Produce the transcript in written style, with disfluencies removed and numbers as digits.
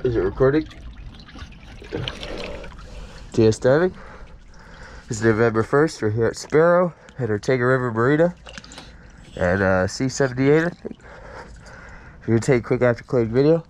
Is it recording? TS diving. It's November 1st. We're here at Sparrow at Ortega River Marina and C78, I think. We're gonna take a quick after cleaning video.